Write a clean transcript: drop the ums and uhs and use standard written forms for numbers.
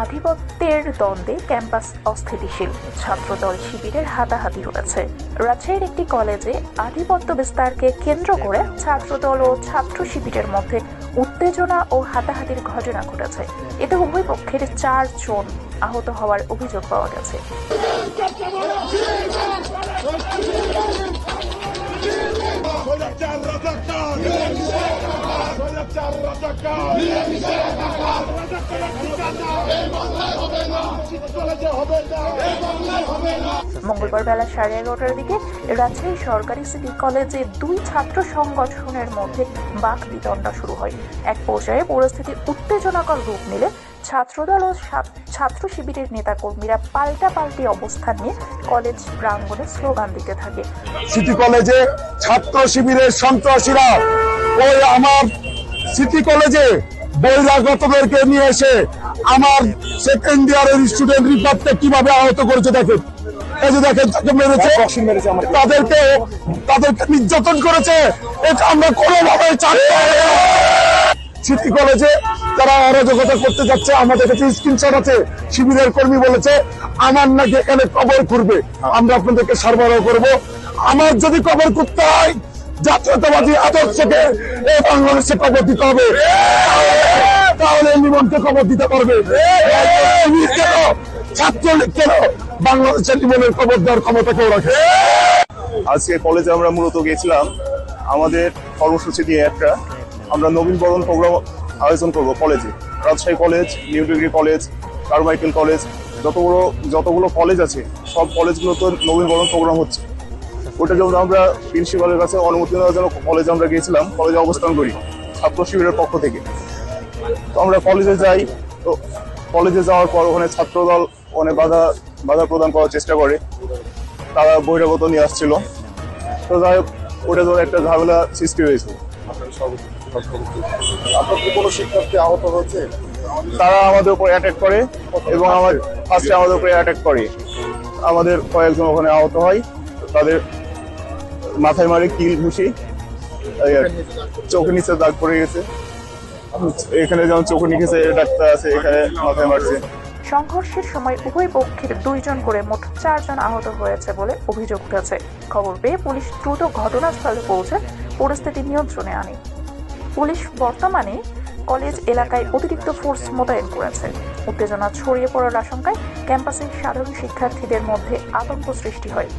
আধিপত্যের দ্বন্দ্বে ক্যাম্পাস অস্থিতিশীল, ছাত্রদল শিবিরের হাতাহাতি হয়েছে। রাজশাহীর একটি কলেজে আধিপত্য বিস্তারকে কেন্দ্র করে ছাত্রদল ও ছাত্র শিবিরের মধ্যে উত্তেজনা ও হাতাহাতির ঘটনা ঘটেছে। এতে উভয় পক্ষের 4 জন আহত হওয়ার অভিযোগ পাওয়া গেছে। মঙ্গলবার বেলা 11:30টার দিকে রাজশাহী সরকারি সিটি কলেজে 2 ছাত্র সংগঠনের মধ্যে বাকবিতণ্ডা শুরু হয়। এক পর্যায়ে পরিস্থিতি উত্তেজনাকর রূপ নিলে ছাত্রদল ও ছাত্র শিবিরের নেতাকর্মীরা পাল্টাপাল্টি অবস্থান নিয়ে কলেজ প্রাঙ্গণে স্লোগান দিতে থাকে। সিটি কলেজে ছাত্র শিবিরের সন্ত্রাসীরা ওই আমার সিটি কলেজে বহিরাগতদেরকে নিয়ে এসে আমার সেকেন্ড ইয়ারের স্টুডেন্ট রিপাবকে কিভাবে আহত করেছে দেখেন। এই যে দেখেন, তাকে মেরেছে, তাদেরকে নির্যাতন করেছে। এটা আমরা কোনোভাবে চাই না। সিটি কলেজে তারা অরাজকতা করতে যাচ্ছে। আমাদের কাছে স্ক্রিনশট আছে, শিবিরের কর্মী বলেছে আমার নাকি এখানে কবর করবে, আমরা আপনাদেরকে সরবরাহ করব। আমার যদি কবর করতে হয় জাতীয়তাবাদী আদর্শকে এই বাংলাদেশে কবর দিতে হবে, তাহলে লিমনকে কবর দিতে পারবে। ছাত্রলীগ কেন বাংলাদেশের লিমনের কবর দেওয়ার ক্ষমতা কেউ রাখে? আজকে কলেজে আমরা মূলত গেছিলাম, আমাদের কর্মসূচি দিয়ে একটা আমরা নবীনবরণ প্রোগ্রাম আয়োজন করব কলেজে। Rajshahi college, new degree college, Carmichael college, যতগুলো কলেজ আছে সব কলেজগুলোতে নবীনবরণ প্রোগ্রাম হচ্ছে। ওটা যেমন আমরা প্রিন্সিপালের কাছে অনুমতি নেওয়ার জন্য কলেজে আমরা গিয়েছিলাম, কলেজে অবস্থান করি ছাত্র শিবিরের পক্ষ থেকে। তো আমরা কলেজে যাই, তো কলেজে যাওয়ার পর ওখানে ছাত্রদল ওখানে বাধা প্রদান করার চেষ্টা করে, তারা বহিরাগত নিয়ে আসছিল। তো যাই হোক, ওটা ধরে একটা ঝামেলা সৃষ্টি হয়েছে। কোনো শিক্ষার্থী আহত হয়েছে? তারা আমাদের উপর অ্যাটাক করে এবং ফার্স্টে আমাদের উপরে অ্যাটাক করে। আমাদের কয়েকজন ওখানে আহত হয়, তাদের মাথায় মারে কিল ঘুষি, চোখের নিচে দাগ পড়ে গেছে। এখানে যেমন চোখের নিচে ডাক্তার আছে, এখানে মাথায় মারছে। সংঘর্ষের সময় উভয় পক্ষের 2 জন করে মোট 4 জন আহত হয়েছে বলে অভিযোগ উঠেছে। খবর পেয়ে পুলিশ দ্রুত ঘটনাস্থলে পৌঁছে পরিস্থিতি নিয়ন্ত্রণে আনে। পুলিশ বর্তমানে কলেজ এলাকায় অতিরিক্ত ফোর্স মোতায়েন করেছে। উত্তেজনা ছড়িয়ে পড়ার আশঙ্কায় ক্যাম্পাসের সাধারণ শিক্ষার্থীদের মধ্যে আতঙ্ক সৃষ্টি হয়।